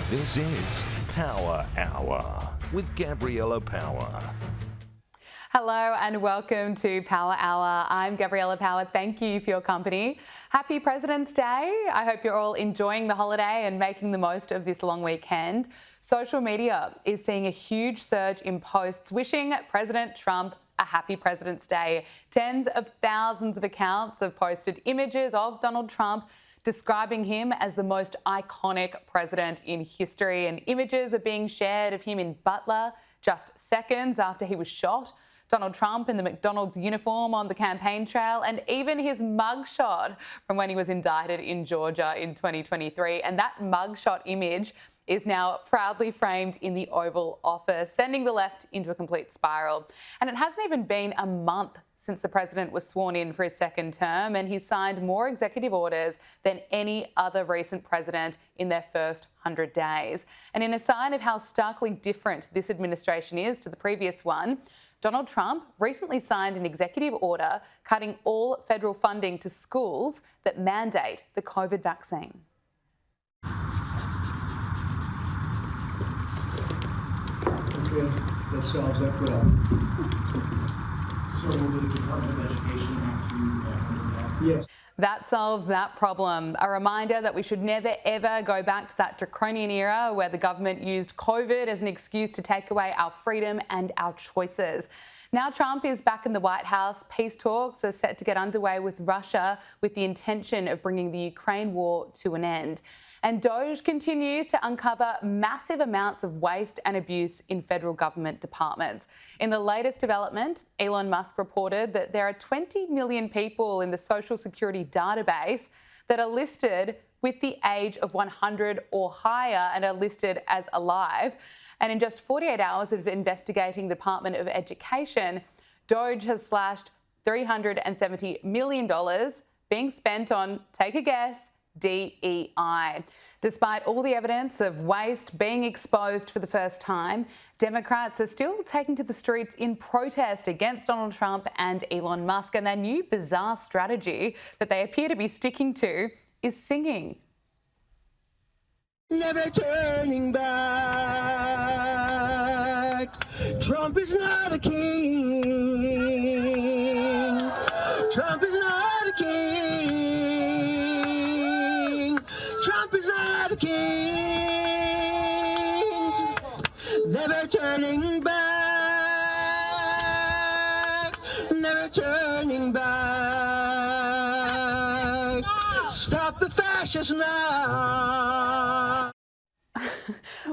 This is Power Hour with Gabriella Power. Hello and welcome to Power Hour. I'm Gabriella Power. Thank you for your company. Happy President's Day. I hope you're all enjoying the holiday and making the most of this long weekend. Social media is seeing a huge surge in posts wishing President Trump a happy President's Day. Tens of thousands of accounts have posted images of Donald Trump describing him as the most iconic president in history, and images are being shared of him in Butler just seconds after he was shot. Donald Trump in the McDonald's uniform on the campaign trail, and even his mugshot from when he was indicted in Georgia in 2023. And that mugshot image is now proudly framed in the Oval Office, sending the left into a complete spiral. And it hasn't even been a month since the president was sworn in for his second term, and he's signed more executive orders than any other recent president in their first 100 days. And in a sign of how starkly different this administration is to the previous one, Donald Trump recently signed an executive order cutting all federal funding to schools that mandate the COVID vaccine. Okay, that solves that problem. So will the Department of Education have to handle that? Yes. That solves that problem. A reminder that we should never, ever go back to that draconian era where the government used COVID as an excuse to take away our freedom and our choices. Now Trump is back in the White House. Peace talks are set to get underway with Russia with the intention of bringing the Ukraine war to an end. And DOGE continues to uncover massive amounts of waste and abuse in federal government departments. In the latest development, Elon Musk reported that there are 20 million people in the Social Security database that are listed with the age of 100 or higher and are listed as alive. And in just 48 hours of investigating the Department of Education, DOGE has slashed $370 million being spent on, take a guess, DEI. Despite all the evidence of waste being exposed for the first time, Democrats are still taking to the streets in protest against Donald Trump and Elon Musk, and their new bizarre strategy that they appear to be sticking to is singing. Never turning back. Trump is not a king. Trump is not a king. Trump is not a king. Never turning back. Never turning back. Stop the fascists now.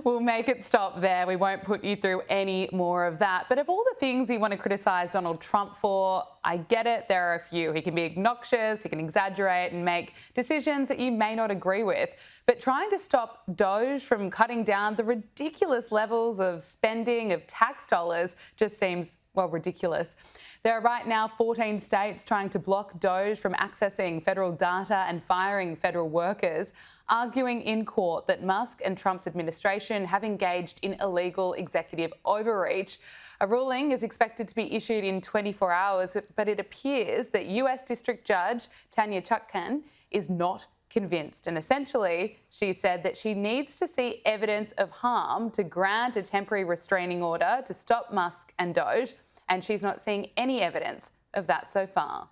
We'll make it stop there. We won't put you through any more of that. But of all the things you want to criticise Donald Trump for, I get it, there are a few. He can be obnoxious, he can exaggerate and make decisions that you may not agree with. But trying to stop DOGE from cutting down the ridiculous levels of spending of tax dollars just seems, well, ridiculous. There are right now 14 states trying to block DOGE from accessing federal data and firing federal workers, arguing in court that Musk and Trump's administration have engaged in illegal executive overreach. A ruling is expected to be issued in 24 hours, but it appears that US District Judge Tanya Chutkan is not convinced. And essentially, she said that she needs to see evidence of harm to grant a temporary restraining order to stop Musk and DOGE, and she's not seeing any evidence of that so far.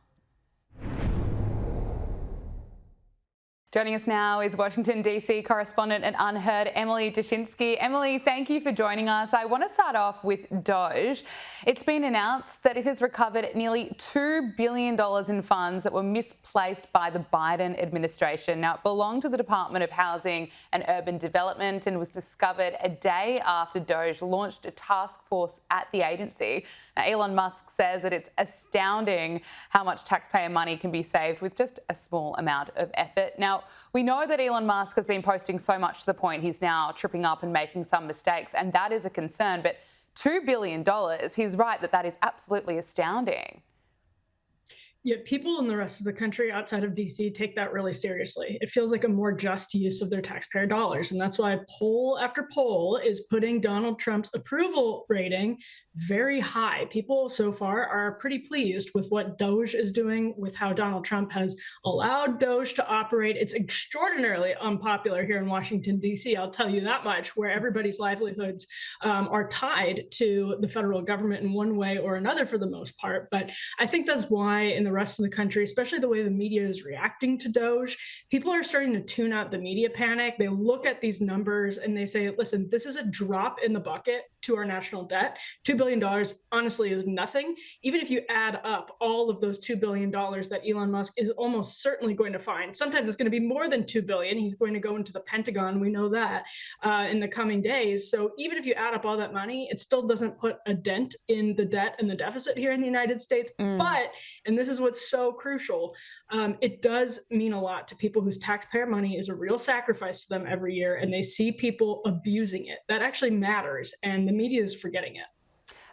Joining us now is Washington, D.C. correspondent at Unheard, Emily Jashinsky. Emily, thank you for joining us. I want to start off with DOGE. It's been announced that it has recovered nearly $2 billion in funds that were misplaced by the Biden administration. Now, it belonged to the Department of Housing and Urban Development and was discovered a day after DOGE launched a task force at the agency. Now, Elon Musk says that it's astounding how much taxpayer money can be saved with just a small amount of effort. Now, we know that Elon Musk has been posting so much to the point he's now tripping up and making some mistakes, and that is a concern. But $2 billion, he's right that that is absolutely astounding. Yeah, people in the rest of the country outside of DC take that really seriously. It feels like a more just use of their taxpayer dollars. And that's why poll after poll is putting Donald Trump's approval rating very high. People so far are pretty pleased with what DOGE is doing, with how Donald Trump has allowed DOGE to operate. It's extraordinarily unpopular here in Washington, DC, I'll tell you that much, where everybody's livelihoods are tied to the federal government in one way or another for the most part. But I think that's why in the rest of the country, especially the way the media is reacting to DOGE, people are starting to tune out the media panic. They look at these numbers and they say, listen, this is a drop in the bucket to our national debt. $2 billion honestly is nothing. Even if you add up all of those $2 billion that Elon Musk is almost certainly going to find, sometimes it's going to be more than $2 billion. He's going to go into the Pentagon. We know that in the coming days. So even if you add up all that money, it still doesn't put a dent in the debt and the deficit here in the United States. But, and this is what's so crucial, it does mean a lot to people whose taxpayer money is a real sacrifice to them every year, and they see people abusing it. That actually matters, and the media is forgetting it.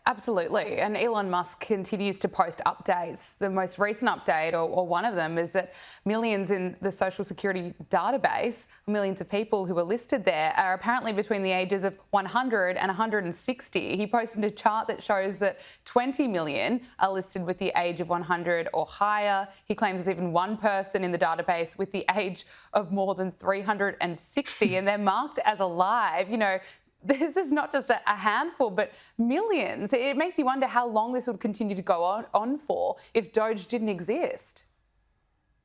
Absolutely. And Elon Musk continues to post updates. The most recent update, or one of them, is that millions in the Social Security database, millions of people who are listed there, are apparently between the ages of 100 and 160. He posted a chart that shows that 20 million are listed with the age of 100 or higher. He claims there's even one person in the database with the age of more than 360, and they're marked as alive. You know, this is not just a handful, but millions. It makes you wonder how long this would continue to go on for if DOGE didn't exist.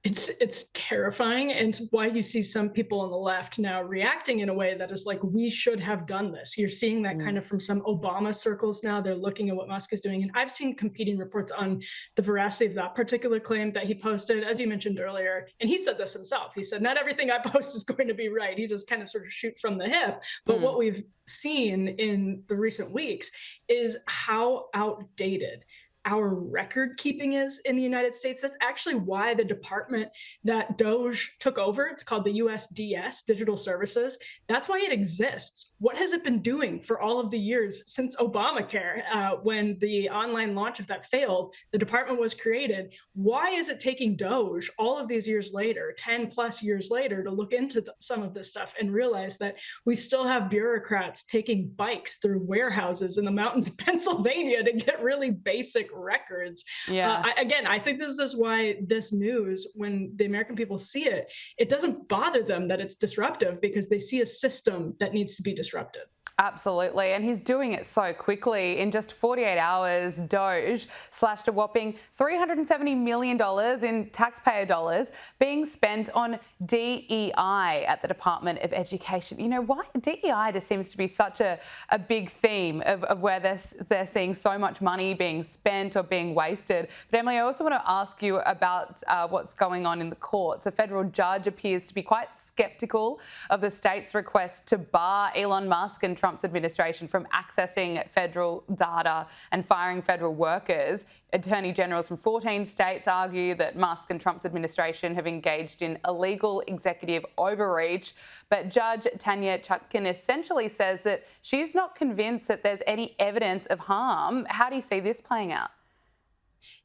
It's terrifying, and why you see some people on the left now reacting in a way that is like, we should have done this. You're seeing that kind of from some Obama circles now. They're looking at what Musk is doing, and I've seen competing reports on the veracity of that particular claim that he posted, as you mentioned earlier. And he said this himself. He said, not everything I post is going to be right. He just kind of sort of shoot from the hip. But what we've seen in the recent weeks is how outdated our record keeping is in the United States. That's actually why the department that DOGE took over, it's called the USDS, Digital Services, that's why it exists. What has it been doing for all of the years since Obamacare, when the online launch of that failed, the department was created? Why is it taking DOGE all of these years later, 10 plus years later, to look into some of this stuff and realize that we still have bureaucrats taking bikes through warehouses in the mountains of Pennsylvania to get really basic records? Yeah. I think this is why this news, when the American people see it, it doesn't bother them that it's disruptive, because they see a system that needs to be disrupted. Absolutely. And he's doing it so quickly. In just 48 hours, DOGE slashed a whopping $370 million in taxpayer dollars being spent on DEI at the Department of Education. You know, why DEI just seems to be such a big theme of where they're seeing so much money being spent or being wasted. But Emily, I also want to ask you about what's going on in the courts. A federal judge appears to be quite sceptical of the state's request to bar Elon Musk and Trump's administration from accessing federal data and firing federal workers. Attorney generals from 14 states argue that Musk and Trump's administration have engaged in illegal executive overreach. But Judge Tanya Chutkan essentially says that she's not convinced that there's any evidence of harm. How do you see this playing out?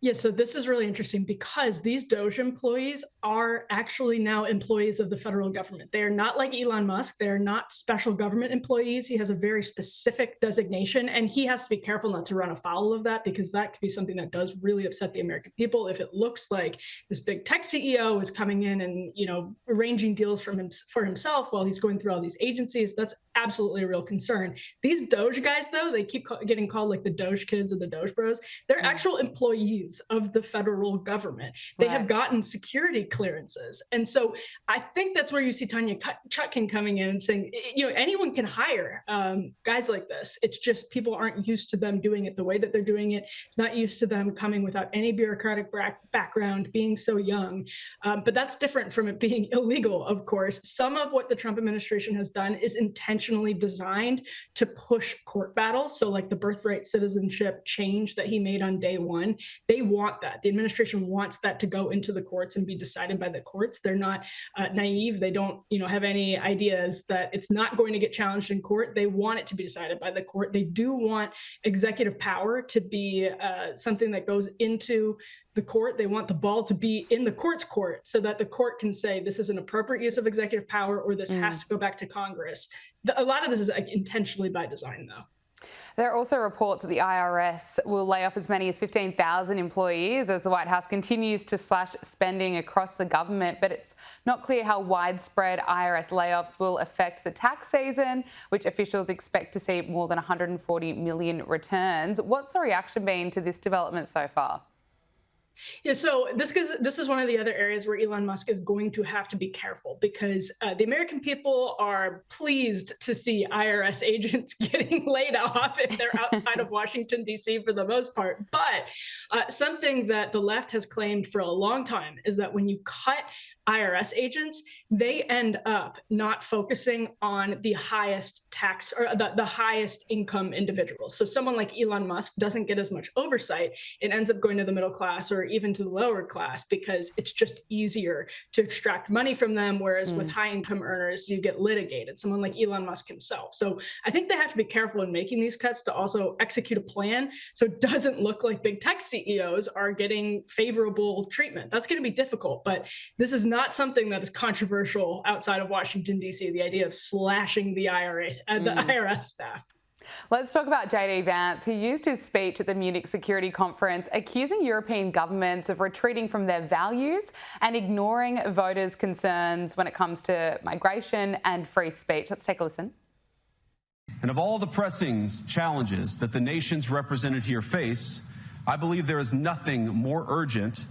Yeah, so this is really interesting, because these DOGE employees are actually now employees of the federal government. They are not like Elon Musk. They are not special government employees. He has a very specific designation, and he has to be careful not to run afoul of that, because that could be something that does really upset the American people. If it looks like this big tech CEO is coming in and, you know, arranging deals for himself while he's going through all these agencies, that's absolutely a real concern. These DOGE guys, though, they keep getting called like the DOGE kids or the DOGE bros. They're actual employees of the federal government. They have gotten security clearances. And so I think that's where you see Tanya Chutkan coming in and saying, you know, anyone can hire guys like this. It's just people aren't used to them doing it the way that they're doing it. It's not used to them coming without any bureaucratic background, being so young. But that's different from it being illegal, of course. Some of what the Trump administration has done is intentionally designed to push court battles. So like the birthright citizenship change that he made on day one, they they want that. The administration wants that to go into the courts and be decided by the courts. They're not naive. They don't, have any ideas that it's not going to get challenged in court. They want it to be decided by the court. They do want executive power to be something that goes into the court. They want the ball to be in the court's court so that the court can say this is an appropriate use of executive power or this has to go back to Congress. A lot of this is intentionally by design, though. There are also reports that the IRS will lay off as many as 15,000 employees as the White House continues to slash spending across the government, but it's not clear how widespread IRS layoffs will affect the tax season, which officials expect to see more than 140 million returns. What's the reaction been to this development so far? Yeah, so this is one of the other areas where Elon Musk is going to have to be careful, because the American people are pleased to see IRS agents getting laid off if they're outside of Washington, D.C. for the most part. But something that the left has claimed for a long time is that when you cut IRS agents, they end up not focusing on the highest tax or the highest income individuals. So someone like Elon Musk doesn't get as much oversight. It ends up going to the middle class or even to the lower class because it's just easier to extract money from them. Whereas with high income earners, you get litigated, someone like Elon Musk himself. So I think they have to be careful in making these cuts to also execute a plan so it doesn't look like big tech CEOs are getting favorable treatment. That's going to be difficult, but this is not something that is controversial outside of Washington, D.C., the idea of slashing the IRS staff. Let's talk about JD Vance. He used his speech at the Munich Security Conference accusing European governments of retreating from their values and ignoring voters' concerns when it comes to migration and free speech. Let's take a listen. And of all the pressing challenges that the nations represented here face, I believe there is nothing more urgent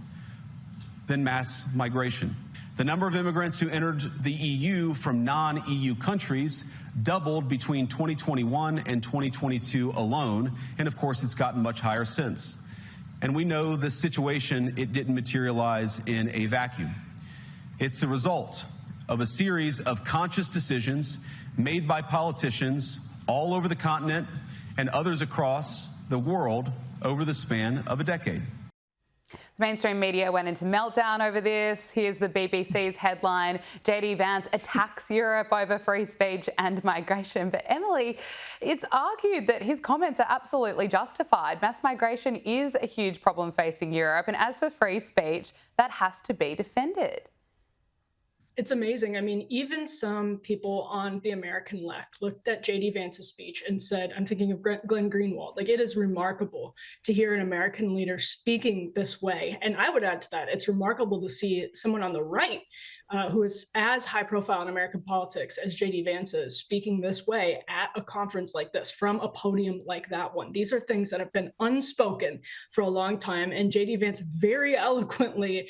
than mass migration. The number of immigrants who entered the EU from non-EU countries doubled between 2021 and 2022 alone, and of course it's gotten much higher since. And we know the situation, it didn't materialize in a vacuum. It's the result of a series of conscious decisions made by politicians all over the continent and others across the world over the span of a decade. The mainstream media went into meltdown over this. Here's the BBC's headline: JD Vance attacks Europe over free speech and migration. But Emily, it's argued that his comments are absolutely justified. Mass migration is a huge problem facing Europe. And as for free speech, that has to be defended. It's amazing. I mean, even some people on the American left looked at JD Vance's speech and said, I'm thinking of Glenn Greenwald, like, it is remarkable to hear an American leader speaking this way. And I would add to that, it's remarkable to see someone on the right who is as high profile in American politics as JD Vance is speaking this way at a conference like this from a podium like that one. These are things that have been unspoken for a long time. And JD Vance very eloquently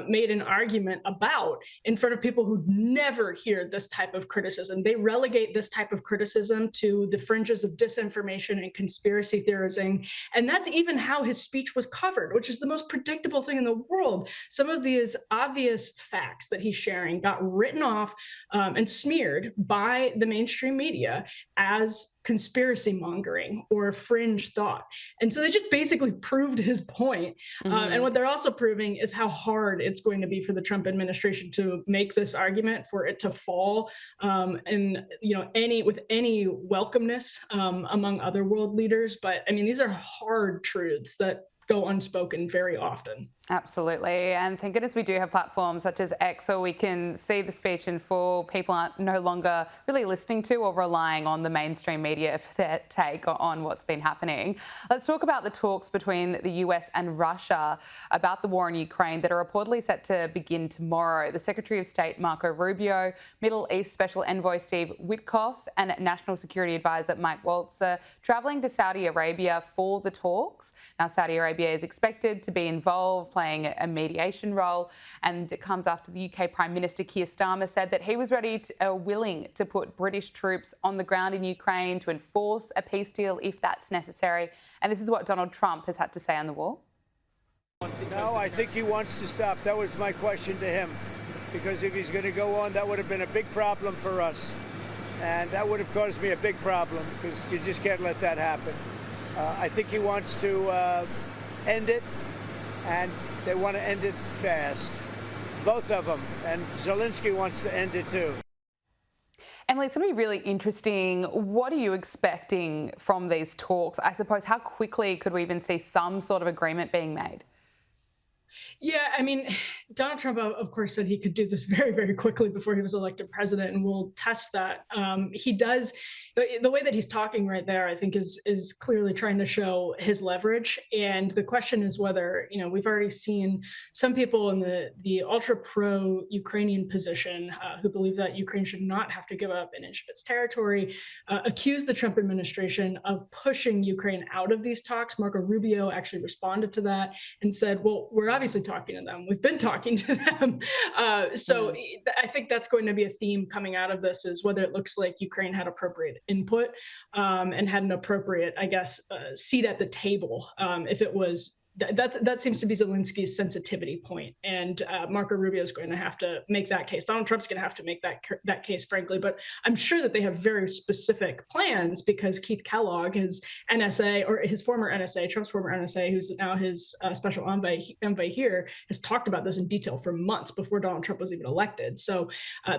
made an argument about in front of people who never hear this type of criticism. They relegate this type of criticism to the fringes of disinformation and conspiracy theorizing. And that's even how his speech was covered, which is the most predictable thing in the world. Some of these obvious facts that he's sharing got written off and smeared by the mainstream media as conspiracy mongering or fringe thought. And so they just basically proved his point. And what they're also proving is how hard it's going to be for the Trump administration to make this argument, for it to fall and with any welcomeness among other world leaders. But I mean, these are hard truths that go unspoken very often. Absolutely. And thank goodness we do have platforms such as X where we can see the speech in full. People aren't no longer really listening to or relying on the mainstream media for their take on what's been happening. Let's talk about the talks between the US and Russia about the war in Ukraine that are reportedly set to begin tomorrow. The Secretary of State Marco Rubio, Middle East Special Envoy Steve Witkoff and National Security Advisor Mike Waltz are travelling to Saudi Arabia for the talks. Now, Saudi Arabia is expected to be involved, playing a mediation role, and it comes after the UK Prime Minister Keir Starmer said that he was willing to put British troops on the ground in Ukraine to enforce a peace deal if that's necessary. And this is what Donald Trump has had to say on the war. No, I think he wants to stop. That was my question to him, because if he's going to go on, that would have been a big problem for us, and that would have caused me a big problem, because you just can't let that happen. I think he wants to end it, and they want to end it fast. Both of them. And Zelensky wants to end it too. Emily, it's going to be really interesting. What are you expecting from these talks? I suppose, how quickly could we even see some sort of agreement being made? Yeah, I mean, Donald Trump, of course, said he could do this very, very quickly before he was elected president, and we'll test that. He does, the way that he's talking right there, I think, is clearly trying to show his leverage. And the question is whether, we've already seen some people in the ultra pro-Ukrainian position who believe that Ukraine should not have to give up an inch of its territory, accuse the Trump administration of pushing Ukraine out of these talks. Marco Rubio actually responded to that and said, well, we're obviously talking to them. We've been talking to them. So I think that's going to be a theme coming out of this, is whether it looks like Ukraine had appropriate input and had an appropriate, I guess, seat at the table. If it was, that seems to be Zelensky's sensitivity point. And Marco Rubio is going to have to make that case. Donald Trump's going to have to make that case, frankly. But I'm sure that they have very specific plans, because Keith Kellogg, his NSA, or his former NSA, Trump's former NSA, who's now his special envoy here, has talked about this in detail for months before Donald Trump was even elected. So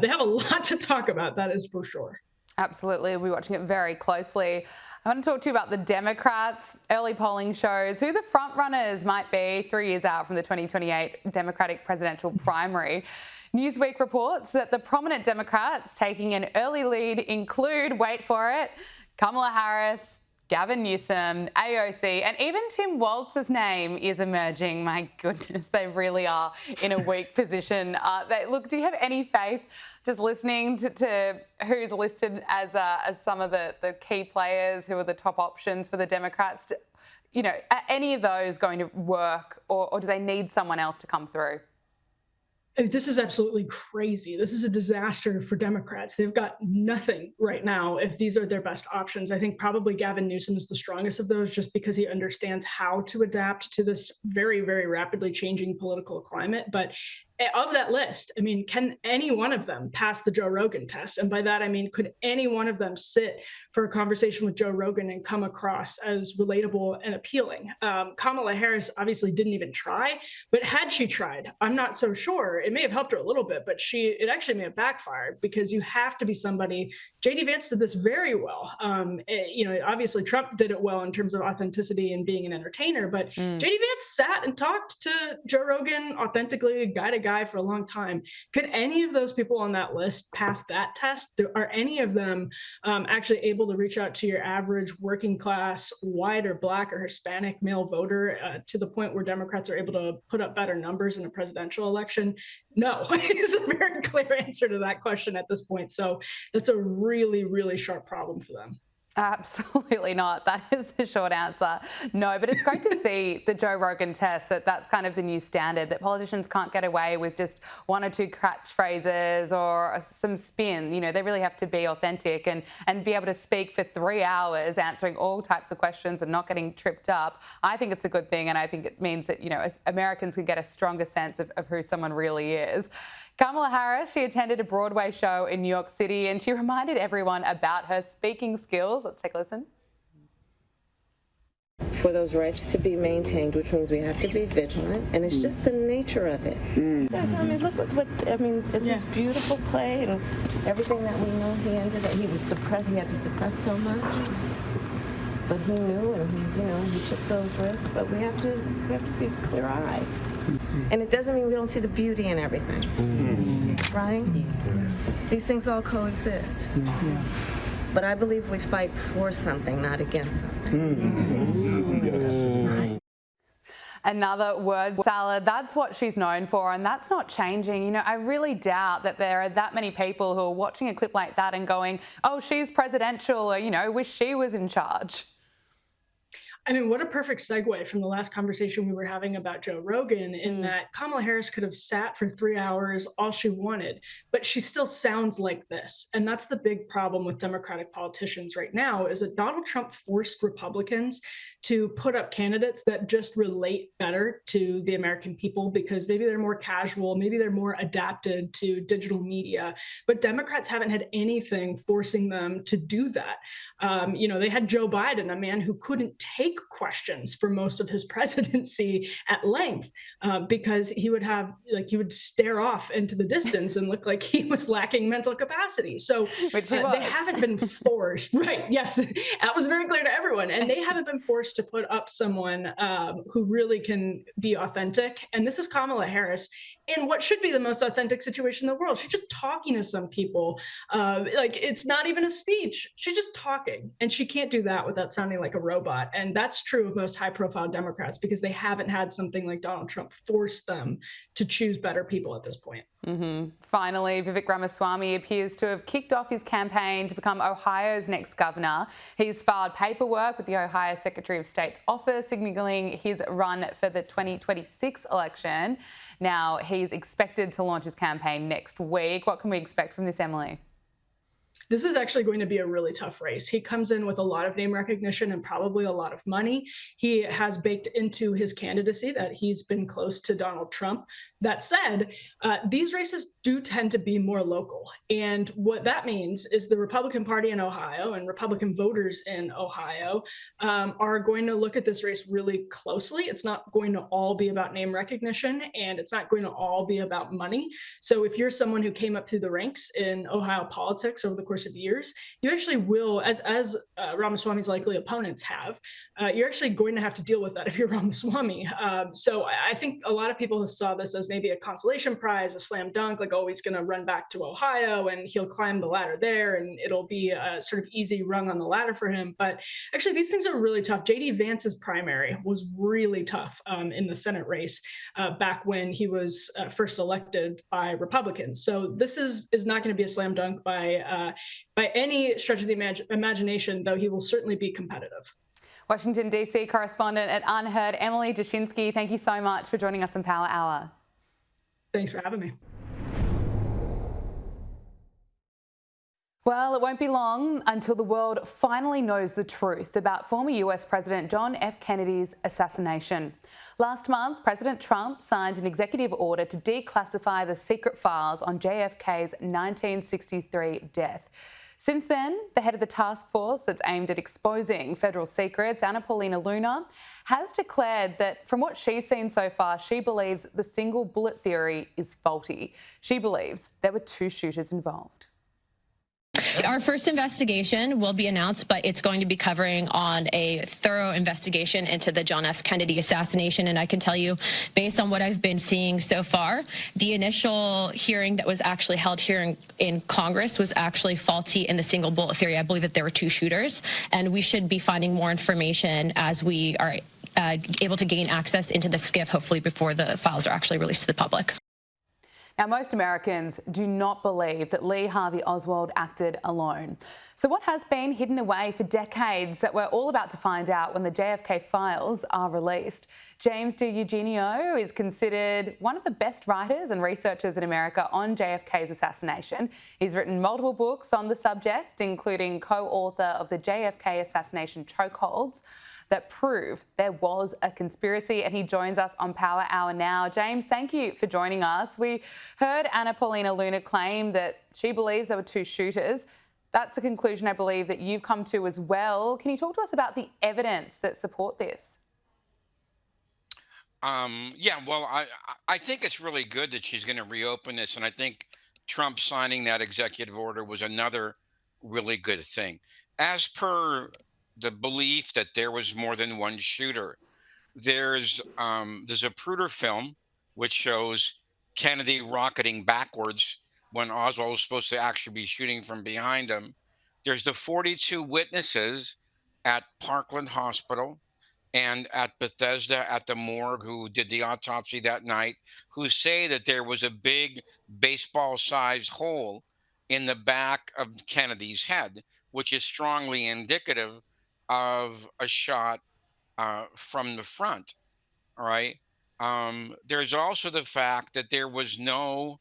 they have a lot to talk about, that is for sure. Absolutely. We'll be watching it very closely. I want to talk to you about the Democrats. Early polling shows who the front runners might be 3 years out from the 2028 Democratic presidential primary. Newsweek reports that the prominent Democrats taking an early lead include, wait for it, Kamala Harris, Gavin Newsom, AOC, and even Tim Walz's name is emerging. My goodness, they really are in a weak position. Look, do you have any faith, just listening to who's listed as some of the key players who are the top options for the Democrats? Are any of those going to work, or do they need someone else to come through? This is absolutely crazy. This is a disaster for Democrats. They've got nothing right now if these are their best options. I think probably Gavin Newsom is the strongest of those, just because he understands how to adapt to this very, very rapidly changing political climate. But of that list, I mean, can any one of them pass the Joe Rogan test? And by that, I mean, could any one of them sit for a conversation with Joe Rogan and come across as relatable and appealing? Kamala Harris obviously didn't even try, but had she tried, I'm not so sure. It may have helped her a little bit, but it actually may have backfired, because you have to be somebody. JD Vance did this very well. Obviously Trump did it well in terms of authenticity and being an entertainer, but JD Vance sat and talked to Joe Rogan authentically, guy to guy, for a long time. Could any of those people on that list pass that test? Are any of them actually able to reach out to your average working class, white or black or Hispanic male voter to the point where Democrats are able to put up better numbers in a presidential election? No, is a very clear answer to that question at this point. So that's a really, really sharp problem for them. Absolutely not. That is the short answer. No, but it's great to see the Joe Rogan test, that's kind of the new standard, that politicians can't get away with just one or two catchphrases or some spin. They really have to be authentic and be able to speak for 3 hours, answering all types of questions and not getting tripped up. I think it's a good thing, and I think it means that, Americans can get a stronger sense of who someone really is. Kamala Harris, she attended a Broadway show in New York City, and she reminded everyone about her speaking skills. Let's take a listen. For those rights to be maintained, which means we have to be vigilant, and it's just the nature of it. Look at this beautiful play and everything that we know he had to suppress so much. But he knew, and he took those risks. But we have to be clear-eyed. And it doesn't mean we don't see the beauty in everything, right? These things all coexist. But I believe we fight for something, not against something. Another word salad, that's what she's known for, and that's not changing. I really doubt that there are that many people who are watching a clip like that and going, oh, she's presidential, or, wish she was in charge. I mean, what a perfect segue from the last conversation we were having about Joe Rogan, in that Kamala Harris could have sat for 3 hours all she wanted, but she still sounds like this. And that's the big problem with Democratic politicians right now, is that Donald Trump forced Republicans to put up candidates that just relate better to the American people, because maybe they're more casual, maybe they're more adapted to digital media, but Democrats haven't had anything forcing them to do that. They had Joe Biden, a man who couldn't take questions for most of his presidency at length, because he would stare off into the distance and look like he was lacking mental capacity. So they haven't been forced, right? Yes, that was very clear to everyone, and they haven't been forced to put up someone who really can be authentic. And this is Kamala Harris in what should be the most authentic situation in the world. She's just talking to some people. It's not even a speech. She's just talking. And she can't do that without sounding like a robot. And that's true of most high-profile Democrats, because they haven't had something like Donald Trump force them to choose better people at this point. Finally, Vivek Ramaswamy appears to have kicked off his campaign to become Ohio's next governor. He's filed paperwork with the Ohio Secretary of State's office, signaling his run for the 2026 election. Now, he's expected to launch his campaign next week. What can we expect from this, Emily? This is actually going to be a really tough race. He comes in with a lot of name recognition and probably a lot of money. He has baked into his candidacy that he's been close to Donald Trump. That said, these races do tend to be more local. And what that means is the Republican Party in Ohio and Republican voters in Ohio are going to look at this race really closely. It's not going to all be about name recognition, and it's not going to all be about money. So if you're someone who came up through the ranks in Ohio politics over the course of years, you actually will, as Ramaswamy's likely opponents have, you're actually going to have to deal with that if you're Ramaswamy. So I think a lot of people saw this as maybe a consolation prize, a slam dunk, like, oh, he's going to run back to Ohio and he'll climb the ladder there and it'll be a sort of easy rung on the ladder for him. But actually, these things are really tough. JD Vance's primary was really tough in the Senate race back when he was first elected by Republicans. So this is not going to be a slam dunk by any stretch of the imagination, though he will certainly be competitive. Washington, D.C. correspondent at Unheard, Emily Jashinsky, thank you so much for joining us on Power Hour. Thanks for having me. Well, it won't be long until the world finally knows the truth about former US President John F. Kennedy's assassination. Last month, President Trump signed an executive order to declassify the secret files on JFK's 1963 death. Since then, the head of the task force that's aimed at exposing federal secrets, Anna Paulina Luna, has declared that from what she's seen so far, she believes the single bullet theory is faulty. She believes there were two shooters involved. Our first investigation will be announced, but it's going to be covering on a thorough investigation into the John F. Kennedy assassination. And I can tell you, based on what I've been seeing so far, the initial hearing that was actually held here in Congress was actually faulty in the single bullet theory. I believe that there were two shooters, and we should be finding more information as we are able to gain access into the SCIF, hopefully before the files are actually released to the public. Now, most Americans do not believe that Lee Harvey Oswald acted alone. So what has been hidden away for decades that we're all about to find out when the JFK files are released? James DiEugenio is considered one of the best writers and researchers in America on JFK's assassination. He's written multiple books on the subject, including co-author of the JFK Assassination Chokeholds, that prove there was a conspiracy, and he joins us on Power Hour now. James, thank you for joining us. We heard Anna Paulina Luna claim that she believes there were two shooters. That's a conclusion I believe that you've come to as well. Can you talk to us about the evidence that support this? I think it's really good that she's going to reopen this, and I think Trump signing that executive order was another really good thing. As per the belief that there was more than one shooter, there's a Zapruder film which shows Kennedy rocketing backwards when Oswald was supposed to actually be shooting from behind him. There's the 42 witnesses at Parkland Hospital and at Bethesda at the morgue who did the autopsy that night, who say that there was a big baseball-sized hole in the back of Kennedy's head, which is strongly indicative of a shot from the front. All right. There's also the fact that there was no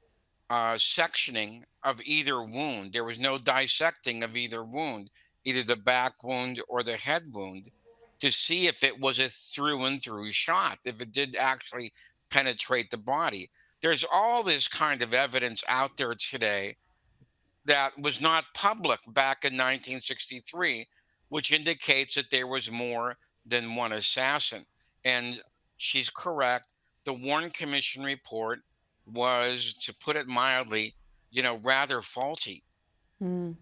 sectioning of either wound. There was no dissecting of either wound, either the back wound or the head wound, to see if it was a through and through shot, if it did actually penetrate the body. There's all this kind of evidence out there today that was not public back in 1963, which indicates that there was more than one assassin. And she's correct. The Warren Commission report was, to put it mildly, rather faulty. The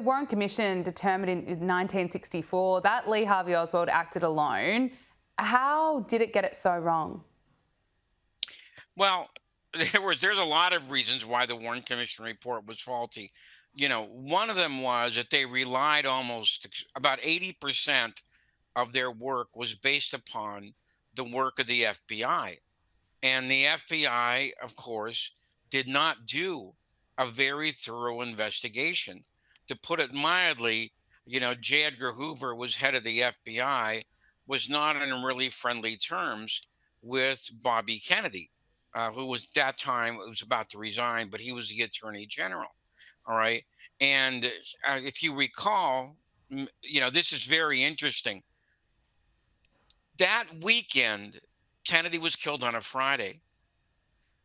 Warren Commission determined in 1964 that Lee Harvey Oswald acted alone. How did it get it so wrong? Well, there's a lot of reasons why the Warren Commission report was faulty. One of them was that they relied about 80% of their work was based upon the work of the FBI. And the FBI, of course, did not do a very thorough investigation. To put it mildly, J. Edgar Hoover was head of the FBI, was not on really friendly terms with Bobby Kennedy, who was at that time was about to resign, but he was the Attorney General. All right. And if you recall, this is very interesting. That weekend, Kennedy was killed on a Friday.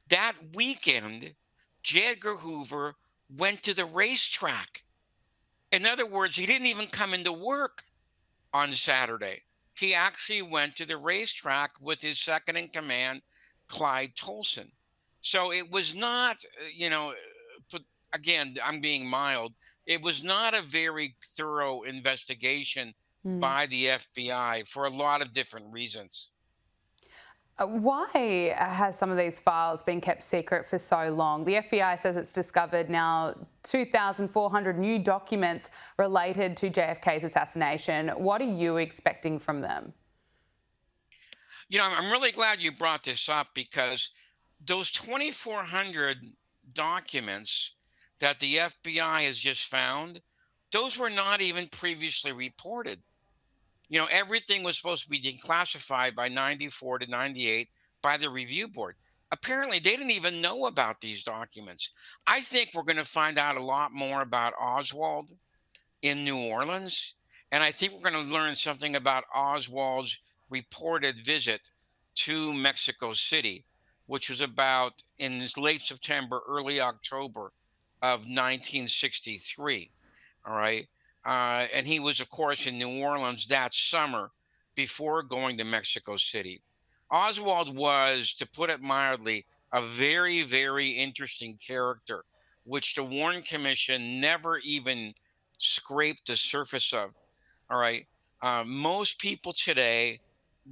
That weekend, J. Edgar Hoover went to the racetrack. In other words, he didn't even come into work on Saturday. He actually went to the racetrack with his second in command, Clyde Tolson. So it was not, but again, I'm being mild. It was not a very thorough investigation by the FBI for a lot of different reasons. Why has some of these files been kept secret for so long? The FBI says it's discovered now 2,400 new documents related to JFK's assassination. What are you expecting from them? I'm really glad you brought this up, because those 2,400 documents that the FBI has just found, those were not even previously reported. Everything was supposed to be declassified by 94 to 98 by the review board. Apparently, they didn't even know about these documents. I think we're going to find out a lot more about Oswald in New Orleans. And I think we're going to learn something about Oswald's reported visit to Mexico City, which was about in late September, early October of 1963. All right. And he was, of course, in New Orleans that summer before going to Mexico City. Oswald was, to put it mildly, a very, very interesting character, which the Warren Commission never even scraped the surface of. All right. Most people today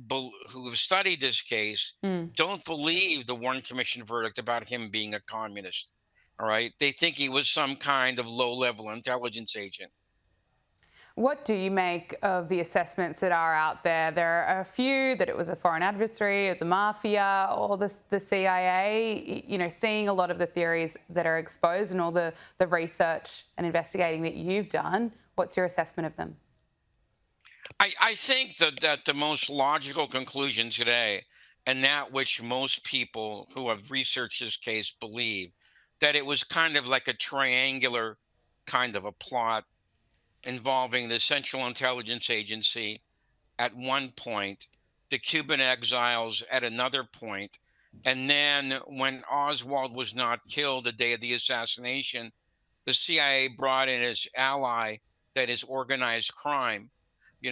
who have studied this case don't believe the Warren Commission verdict about him being a communist. All right. They think he was some kind of low-level intelligence agent. What do you make of the assessments that are out there? There are a few that it was a foreign adversary, the mafia, or the CIA, seeing a lot of the theories that are exposed and all the research and investigating that you've done. What's your assessment of them? I think that the most logical conclusion today, and that which most people who have researched this case believe, that it was kind of like a triangular kind of a plot involving the Central Intelligence Agency at one point, the Cuban exiles at another point, and then when Oswald was not killed the day of the assassination, the CIA brought in its ally, that is organized crime,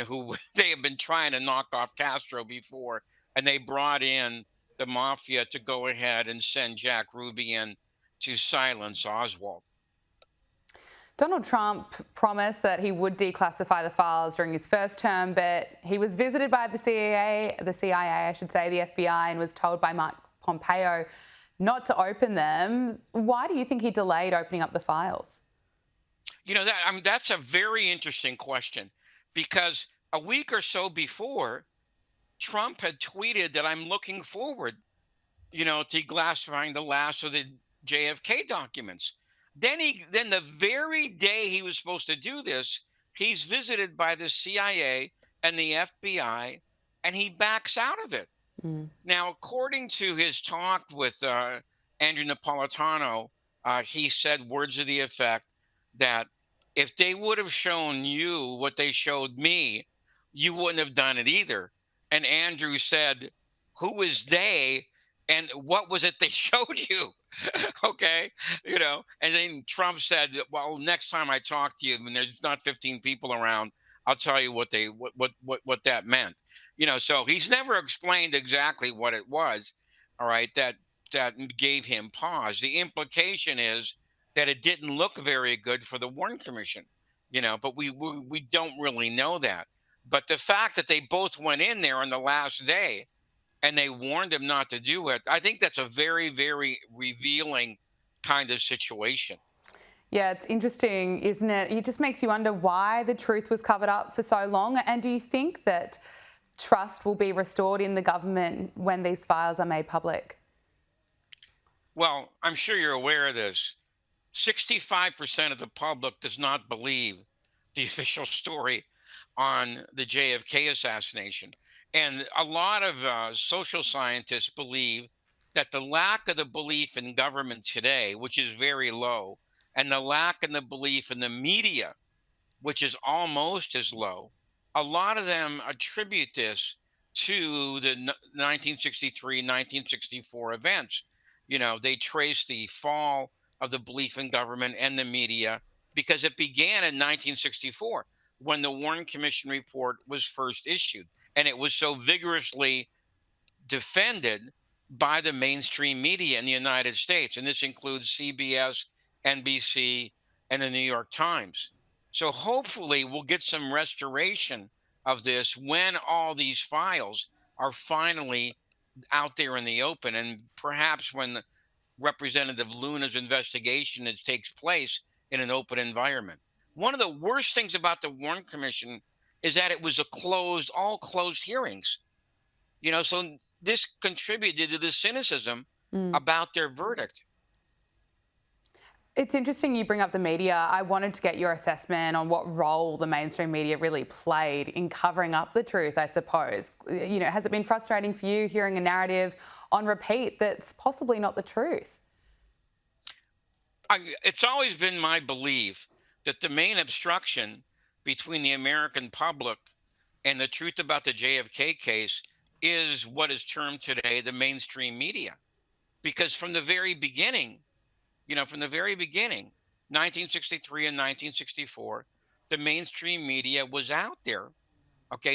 who they have been trying to knock off Castro before, and they brought in the mafia to go ahead and send Jack Ruby in to silence Oswald. Donald Trump promised that he would declassify the files during his first term, but he was visited by the CIA, the FBI, and was told by Mike Pompeo not to open them. Why do you think he delayed opening up the files? That's a very interesting question, because a week or so before, Trump had tweeted that I'm looking forward, to declassifying the last of the JFK documents. Then the very day he was supposed to do this, he's visited by the CIA and the FBI, and he backs out of it. Now, according to his talk with Andrew Napolitano, he said words of the effect that if they would have shown you what they showed me, you wouldn't have done it either. And Andrew said, who is they and what was it they showed you? Okay. And then Trump said, well, next time I talk to you, when there's not 15 people around, I'll tell you what that meant. So he's never explained exactly what it was, all right, that gave him pause. The implication is that it didn't look very good for the Warren Commission, but we don't really know that. But the fact that they both went in there on the last day and they warned him not to do it, I think that's a very, very revealing kind of situation. Yeah, it's interesting, isn't it? It just makes you wonder why the truth was covered up for so long. And do you think that trust will be restored in the government when these files are made public? Well, I'm sure you're aware of this. 65% of the public does not believe the official story on the JFK assassination. And a lot of social scientists believe that the lack of the belief in government today, which is very low, and the lack of the belief in the media, which is almost as low, a lot of them attribute this to the 1963, 1964 events. They trace the fall of the belief in government and the media because it began in 1964 when the Warren Commission report was first issued. And it was so vigorously defended by the mainstream media in the United States. And this includes CBS, NBC, and the New York Times. So hopefully we'll get some restoration of this when all these files are finally out there in the open, and perhaps when Representative Luna's investigation takes place in an open environment. One of the worst things about the Warren Commission is that it was all closed hearings. So this contributed to the cynicism about their verdict. It's interesting you bring up the media. I wanted to get your assessment on what role the mainstream media really played in covering up the truth, I suppose. Has it been frustrating for you hearing a narrative on repeat that's possibly not the truth? It's always been my belief that the main obstruction between the American public and the truth about the JFK case is what is termed today the mainstream media. Because from the very beginning, 1963 and 1964, the mainstream media was out there,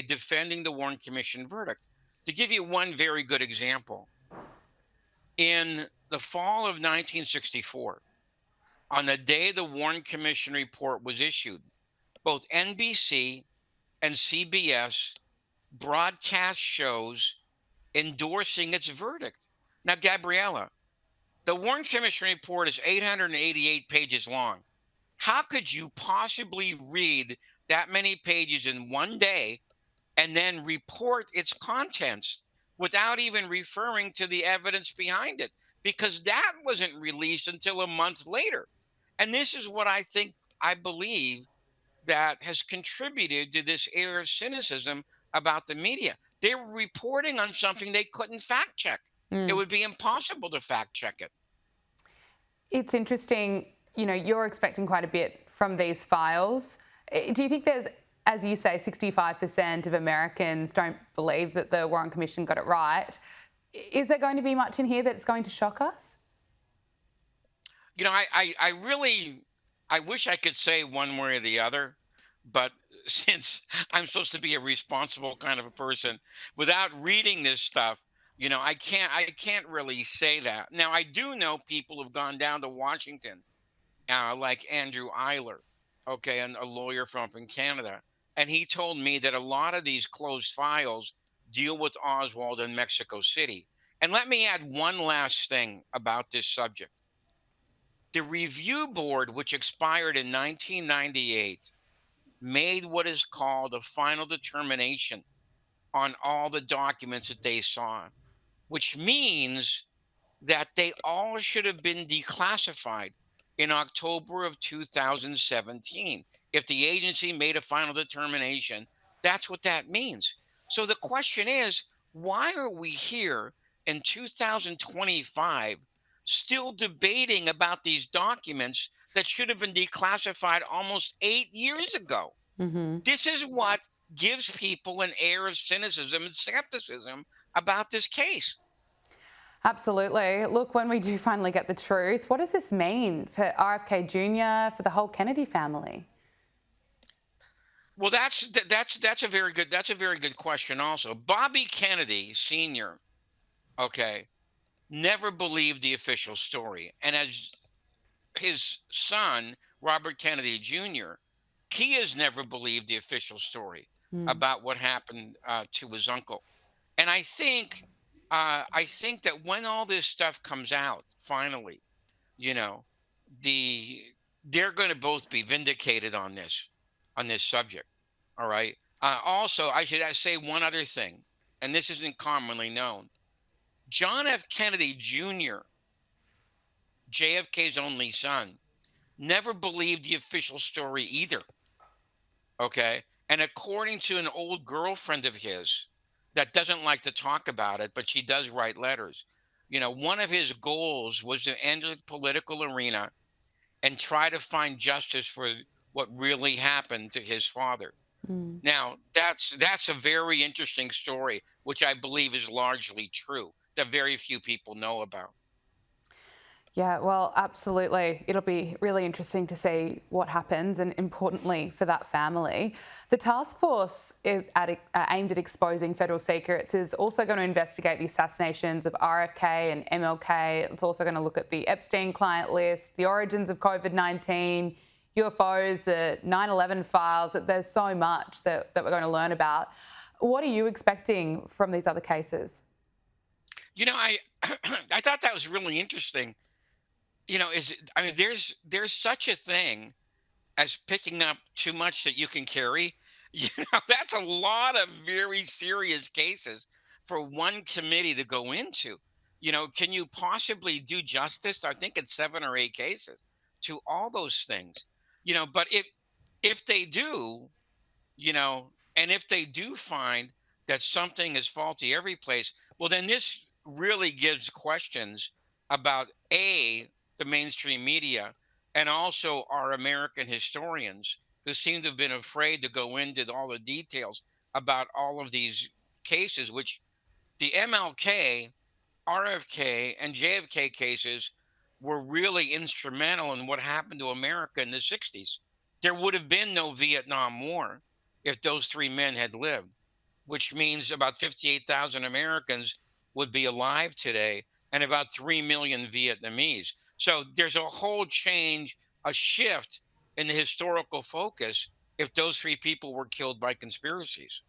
defending the Warren Commission verdict. To give you one very good example, in the fall of 1964, on the day the Warren Commission report was issued, both NBC and CBS broadcast shows endorsing its verdict. Now, Gabriella, the Warren Commission report is 888 pages long. How could you possibly read that many pages in one day and then report its contents without even referring to the evidence behind it? Because that wasn't released until a month later. And this is what I believe that has contributed to this air of cynicism about the media. They were reporting on something they couldn't fact check. It would be impossible to fact check it. It's interesting, you're expecting quite a bit from these files. Do you think there's, as you say, 65% of Americans don't believe that the Warren Commission got it right? Is there going to be much in here that's going to shock us? I wish I could say one way or the other, but since I'm supposed to be a responsible kind of a person, without reading this stuff, I can't really say that. Now, I do know people who've gone down to Washington, like Andrew Eiler, and a lawyer from up in Canada. And he told me that a lot of these closed files deal with Oswald in Mexico City. And let me add one last thing about this subject. The review board, which expired in 1998, made what is called a final determination on all the documents that they saw, which means that they all should have been declassified in October of 2017. If the agency made a final determination, that's what that means. So the question is, why are we here in 2025 still debating about these documents that should have been declassified almost 8 years ago? This is what gives people an air of cynicism and skepticism about this case. Absolutely. Look, when we do finally get the truth, what does this mean for RFK Jr., for the whole Kennedy family? Well, that's a very good question. Also, Bobby Kennedy Sr. Okay, never believed the official story, and as his son Robert Kennedy Jr., he has never believed the official story about what happened to his uncle. And I think that when all this stuff comes out, finally, you know, the they're going to both be vindicated on this subject. All right. Also, I should say one other thing, and this isn't commonly known. John F. Kennedy Jr., JFK's only son, never believed the official story either. Okay. And according to an old girlfriend of his that doesn't like to talk about it, but she does write letters, one of his goals was to enter the political arena and try to find justice for what really happened to his father. Now, that's a very interesting story, which I believe is largely true, that very few people know about. Yeah, well, absolutely. It'll be really interesting to see what happens, and importantly for that family. The task force aimed at exposing federal secrets is also going to investigate the assassinations of RFK and MLK. It's also going to look at the Epstein client list, the origins of COVID-19, UFOs, the 9/11 files. There's so much that we're going to learn about. What are you expecting from these other cases? I I thought that was really interesting. There's such a thing as picking up too much that you can carry. That's a lot of very serious cases for one committee to go into. Can you possibly do justice? I think it's 7 or 8 cases to all those things. But if they do, and if they do find that something is faulty every place, well, then this really gives questions about the mainstream media, and also our American historians, who seem to have been afraid to go into all the details about all of these cases, which the MLK, RFK, and JFK cases were really instrumental in what happened to America in the 60s. There would have been no Vietnam War if those 3 men had lived, which means about 58,000 Americans would be alive today, and about 3 million Vietnamese. So there's a whole change, a shift in the historical focus if those 3 people were killed by conspiracies.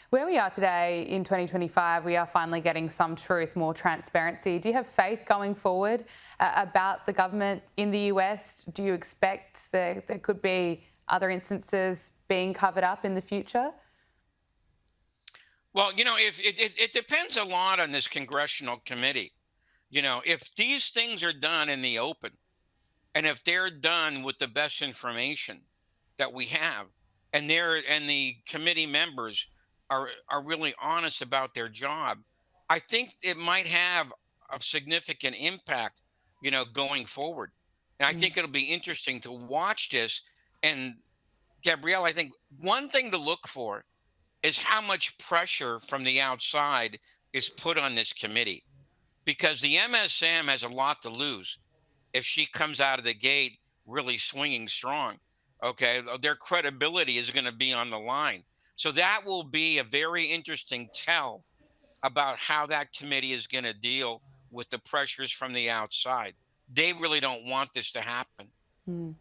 Where we are today in 2025, we are finally getting some truth, more transparency. Do you have faith going forward about the government in the US? Do you expect there could be other instances being covered up in the future? Well, if it depends a lot on this congressional committee. If these things are done in the open, and if they're done with the best information that we have, and the committee members are really honest about their job, I think it might have a significant impact, going forward. And I think it'll be interesting to watch this. And Gabrielle, I think one thing to look for is how much pressure from the outside is put on this committee, because the MSM has a lot to lose if she comes out of the gate really swinging strong. Okay, their credibility is going to be on the line. So that will be a very interesting tell about how that committee is going to deal with the pressures from the outside. They really don't want this to happen.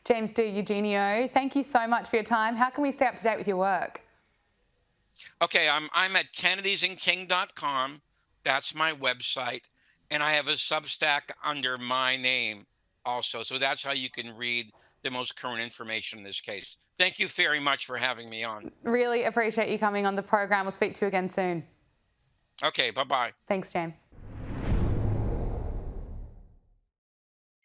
James De Eugenio, thank you so much for your time. How can we stay up to date with your work? Okay, I'm at kennedysandking.com. That's my website. And I have a Substack under my name also. So that's how you can read the most current information in this case. Thank you very much for having me on. Really appreciate you coming on the program. We'll speak to you again soon. Okay, bye-bye. Thanks, James.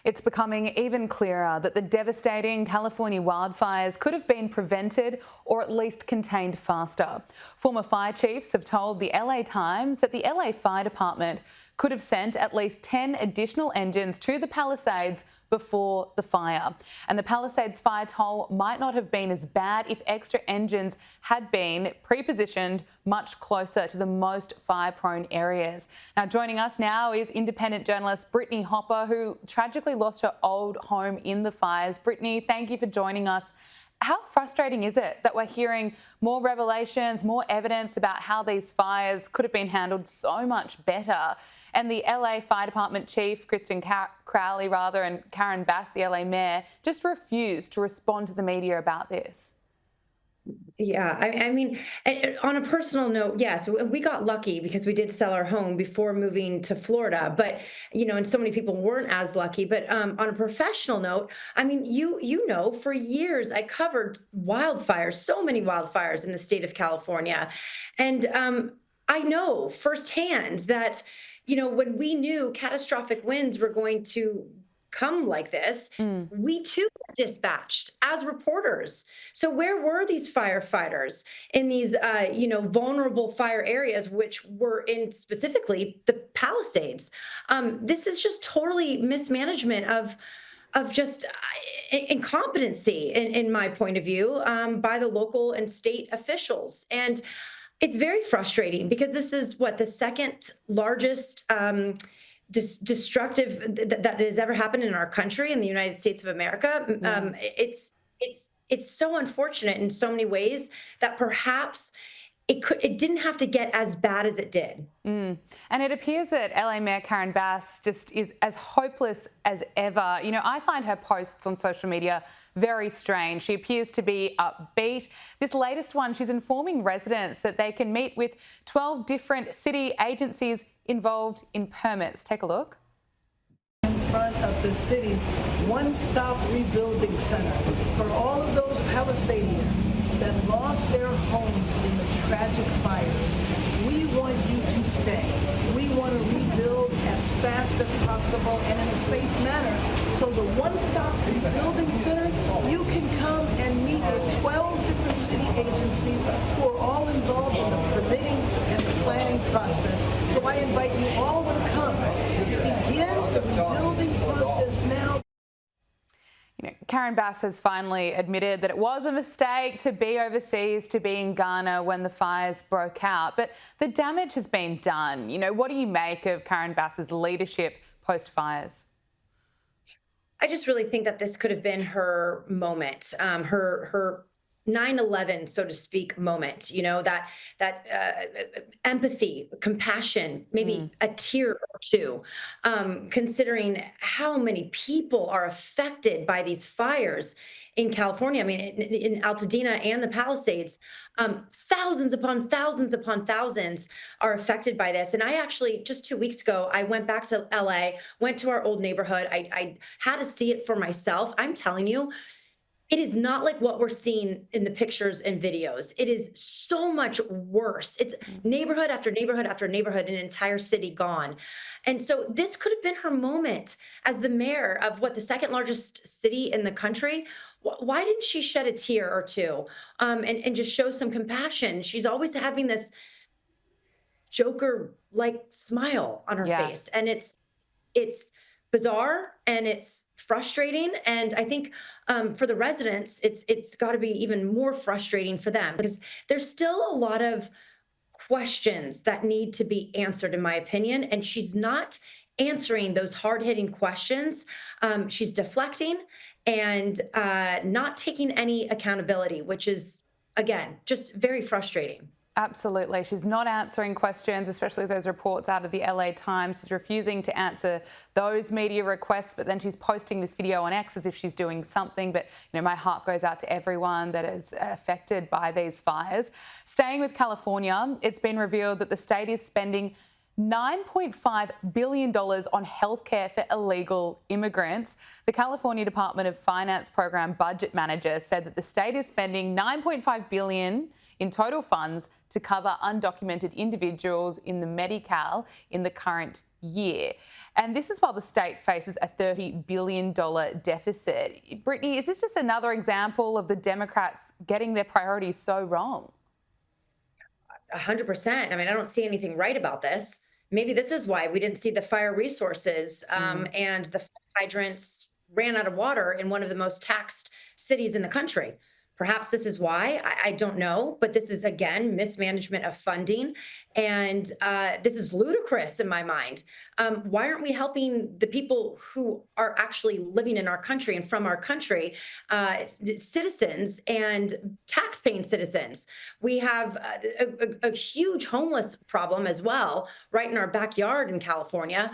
It's becoming even clearer that the devastating California wildfires could have been prevented or at least contained faster. Former fire chiefs have told the LA Times that the LA Fire Department could have sent at least 10 additional engines to the Palisades before the fire. And the Palisades fire toll might not have been as bad if extra engines had been pre-positioned much closer to the most fire-prone areas. Now, joining us now is independent journalist Brittany Hopper, who tragically lost her old home in the fires. Brittany, thank you for joining us. how frustrating is it that we're hearing more revelations, more evidence about how these fires could have been handled so much better? And the LA Fire Department Chief, Kristen Crowley, and Karen Bass, the LA Mayor, just refused to respond to the media about this. Yeah, I mean, on a personal note, yes, we got lucky because we did sell our home before moving to Florida. But, and so many people weren't as lucky. But on a professional note, I mean, for years I covered wildfires, so many wildfires in the state of California. And I know firsthand that, when we knew catastrophic winds were going to come like this, we too were dispatched as reporters. So where were these firefighters in these, vulnerable fire areas, which were in specifically the Palisades? This is just totally mismanagement of just incompetency, in my point of view, by the local and state officials. And it's very frustrating because this is the second largest destructive that has ever happened in our country, in the United States of America. It's so unfortunate in so many ways that perhaps it didn't have to get as bad as it did. And it appears that LA Mayor Karen Bass just is as hopeless as ever. I find her posts on social media very strange. She appears to be upbeat. This latest one, she's informing residents that they can meet with 12 different city agencies involved in permits. Take a look. In front of the city's one-stop rebuilding center for all of those Palisadians that lost their homes in the tragic fires. We want you to stay. We want to rebuild as fast as possible and in a safe manner. So the one-stop rebuilding center, you can come and meet with 12 different city agencies who are all involved in the permitting and the planning process. So I invite you all to come. Begin the rebuilding process now. Karen Bass has finally admitted that it was a mistake to be overseas, to be in Ghana when the fires broke out. But the damage has been done. What do you make of Karen Bass's leadership post-fires? I just really think that this could have been her moment, her 9/11, so to speak, moment, that empathy, compassion, maybe a tear or two, considering how many people are affected by these fires in California. I mean, in Altadena and the Palisades, thousands upon thousands upon thousands are affected by this. And I actually, just 2 weeks ago, I went back to LA, went to our old neighborhood. I had to see it for myself. I'm telling you, it is not like what we're seeing in the pictures and videos. It is so much worse. It's neighborhood after neighborhood after neighborhood, an entire city gone. And so this could have been her moment as the mayor of the second largest city in the country. Why didn't she shed a tear or two and just show some compassion? She's always having this Joker-like smile on her face. And it's bizarre and it's frustrating. And I think for the residents, it's got to be even more frustrating for them because there's still a lot of questions that need to be answered, in my opinion. And she's not answering those hard-hitting questions. She's deflecting and not taking any accountability, which is, again, just very frustrating. Absolutely. She's not answering questions, especially those reports out of the LA Times. She's refusing to answer those media requests, but then she's posting this video on X as if she's doing something. But, my heart goes out to everyone that is affected by these fires. Staying with California, it's been revealed that the state is spending $9.5 billion on healthcare for illegal immigrants. The California Department of Finance program budget manager said that the state is spending $9.5 billion in total funds to cover undocumented individuals in the Medi-Cal in the current year. And this is while the state faces a $30 billion deficit. Brittany, is this just another example of the Democrats getting their priorities so wrong? 100%. I mean, I don't see anything right about this. Maybe this is why we didn't see the fire resources and the hydrants ran out of water in one of the most taxed cities in the country. Perhaps this is why, I don't know, but this is, again, mismanagement of funding. And this is ludicrous in my mind. Why aren't we helping the people who are actually living in our country and from our country, citizens and tax-paying citizens? We have a huge homeless problem as well, right in our backyard in California.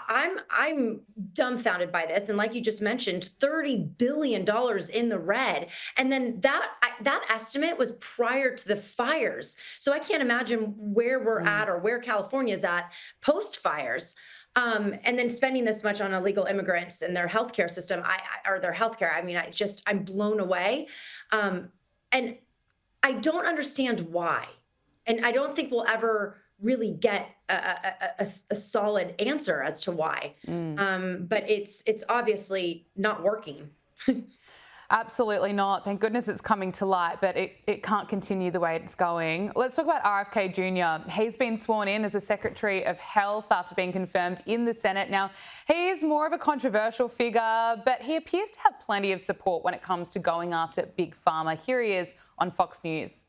I'm dumbfounded by this. And like you just mentioned, $30 billion in the red. And then that estimate was prior to the fires. So I can't imagine where we're at or where California's at post fires. And then spending this much on illegal immigrants and their healthcare system, or their healthcare. I mean, I'm blown away. And I don't understand why. And I don't think we'll ever really get a solid answer as to why. But it's obviously not working. Absolutely not. Thank goodness it's coming to light, but it can't continue the way it's going. Let's talk about RFK Jr. He's been sworn in as the Secretary of Health after being confirmed in the Senate. Now, he is more of a controversial figure, but he appears to have plenty of support when it comes to going after Big Pharma. Here he is on Fox News.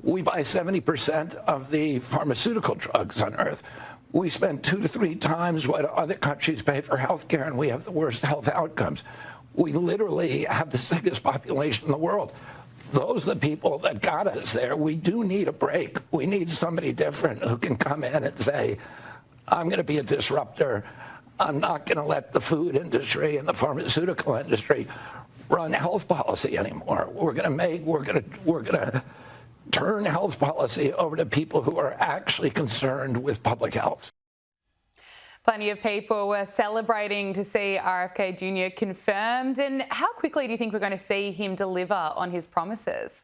We buy 70% of the pharmaceutical drugs on Earth. We spend 2 to 3 times what other countries pay for health care, and we have the worst health outcomes. We literally have the sickest population in the world. Those are the people that got us there. We do need a break. We need somebody different who can come in and say, I'm going to be a disruptor. I'm not going to let the food industry and the pharmaceutical industry run health policy anymore. We're going to turn health policy over to people who are actually concerned with public health. Plenty of people were celebrating to see RFK Jr. confirmed. And how quickly do you think we're going to see him deliver on his promises?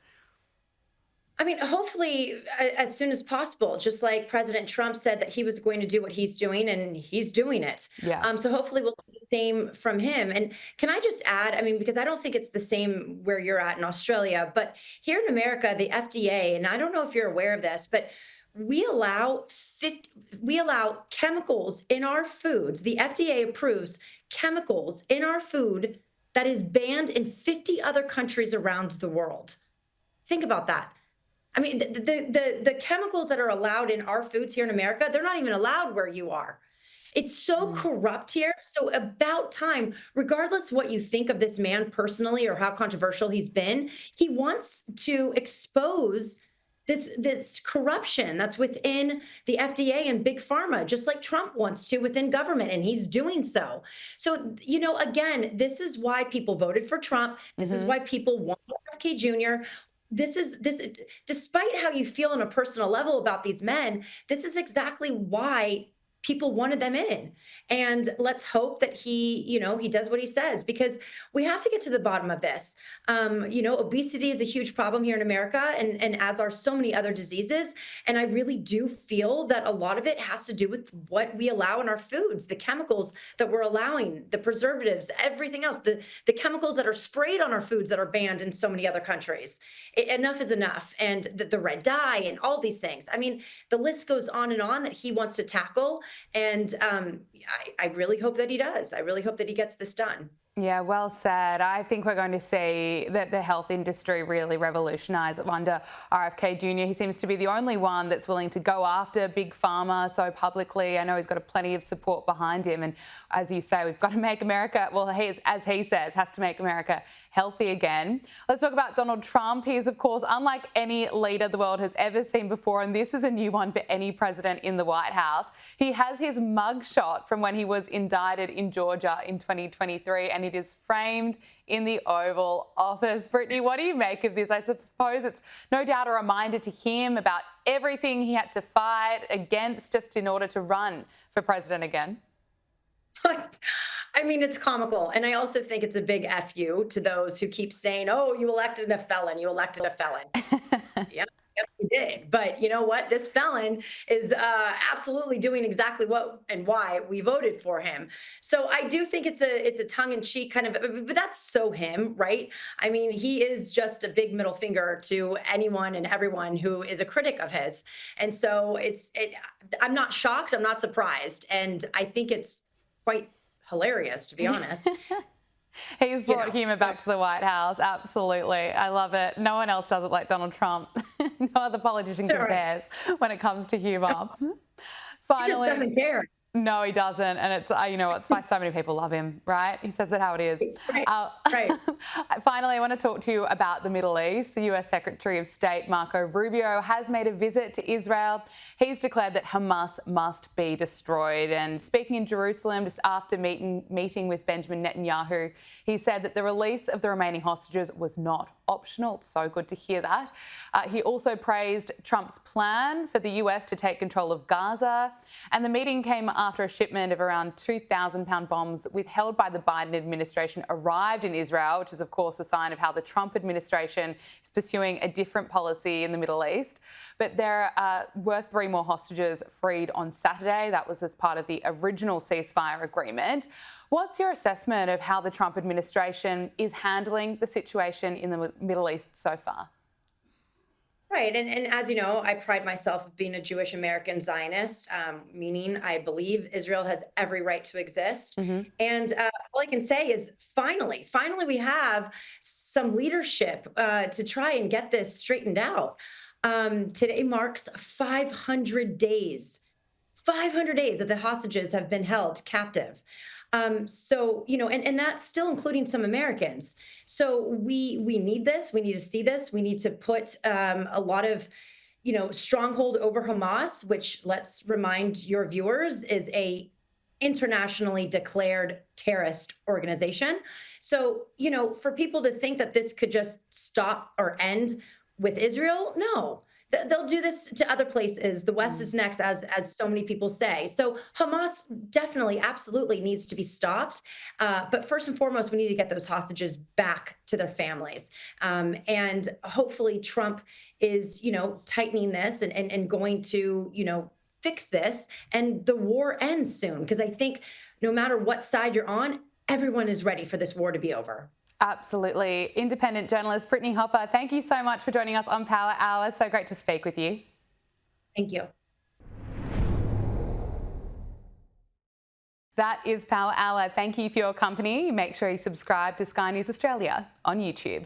I mean, hopefully as soon as possible, just like President Trump said that he was going to do what he's doing, and he's doing it. Yeah. So hopefully we'll see the same from him. And can I just add, I mean, because I don't think it's the same where you're at in Australia, but here in America, the FDA, and I don't know if you're aware of this, but we allow chemicals in our foods. The FDA approves chemicals in our food that is banned in 50 other countries around the world. Think about that. I mean, the chemicals that are allowed in our foods here in America, they're not even allowed where you are. It's so corrupt here. So about time, regardless of what you think of this man personally or how controversial he's been, he wants to expose this corruption that's within the FDA and Big Pharma, just like Trump wants to within government, and he's doing so. So, you know, again, this is why people voted for Trump. This is why people want RFK Jr. This, despite how you feel on a personal level about these men, this is exactly why people wanted them in. And let's hope that he does what he says, because we have to get to the bottom of this. Obesity is a huge problem here in America, and as are so many other diseases. And I really do feel that a lot of it has to do with what we allow in our foods, the chemicals that we're allowing, the preservatives, everything else, the chemicals that are sprayed on our foods that are banned in so many other countries. Enough is enough. And the red dye and all these things. I mean, the list goes on and on that he wants to tackle. And I really hope that he does. I really hope that he gets this done. Yeah, well said. I think we're going to see that the health industry really revolutionise under RFK Jr. He seems to be the only one that's willing to go after Big Pharma so publicly. I know he's got plenty of support behind him. And as you say, we've got to make America, well, as he says, has to make America healthy again. Let's talk about Donald Trump. He is, of course, unlike any leader the world has ever seen before, and this is a new one for any president in the White House. He has his mugshot from when he was indicted in Georgia in 2023, and it is framed in the Oval Office. Brittany, what do you make of this? I suppose it's no doubt a reminder to him about everything he had to fight against just in order to run for president again. I mean, it's comical. And I also think it's a big F you to those who keep saying, oh, you elected a felon, you elected a felon. Yeah, yes, we did. But you know what? This felon is absolutely doing exactly what and why we voted for him. So I do think it's a tongue-in-cheek kind of, but that's so him, right? I mean, he is just a big middle finger to anyone and everyone who is a critic of his. And so I'm not shocked. I'm not surprised. And I think it's quite hilarious, to be honest. He's brought humour back to the White House. Absolutely. I love it. No one else does it like Donald Trump. No other politician compares when it comes to humour. He just doesn't care. No, he doesn't. And it's, you know, it's why so many people love him, right? He says it how it is. Right. Finally, I want to talk to you about the Middle East. The US Secretary of State, Marco Rubio, has made a visit to Israel. He's declared that Hamas must be destroyed. And speaking in Jerusalem just after meeting with Benjamin Netanyahu, he said that the release of the remaining hostages was not optional. It's so good to hear that. He also praised Trump's plan for the US to take control of Gaza. And the meeting came after a shipment of around 2,000-pound bombs withheld by the Biden administration arrived in Israel, which is, of course, a sign of how the Trump administration is pursuing a different policy in the Middle East. But there were 3 more hostages freed on Saturday. That was as part of the original ceasefire agreement. What's your assessment of how the Trump administration is handling the situation in the Middle East so far? Right. And as you know, I pride myself of being a Jewish American Zionist, meaning I believe Israel has every right to exist. And all I can say is finally we have some leadership to try and get this straightened out. Today marks 500 days that the hostages have been held captive. So, you know, and that's still including some Americans. So we need this. We need to see this. We need to put a lot of, you know, stronghold over Hamas, which, let's remind your viewers, is a internationally declared terrorist organization. So, you know, for people to think that this could just stop or end with Israel, no. They'll do this to other places. The West is next, as so many people say. So Hamas definitely, absolutely needs to be stopped. But first and foremost, we need to get those hostages back to their families. And hopefully Trump is, you know, tightening this and going to, you know, fix this. And the war ends soon. Because I think no matter what side you're on, everyone is ready for this war to be over. Absolutely. Independent journalist Brittany Hopper, thank you so much for joining us on Power Hour. So great to speak with you. Thank you. That is Power Hour. Thank you for your company. Make sure you subscribe to Sky News Australia on YouTube.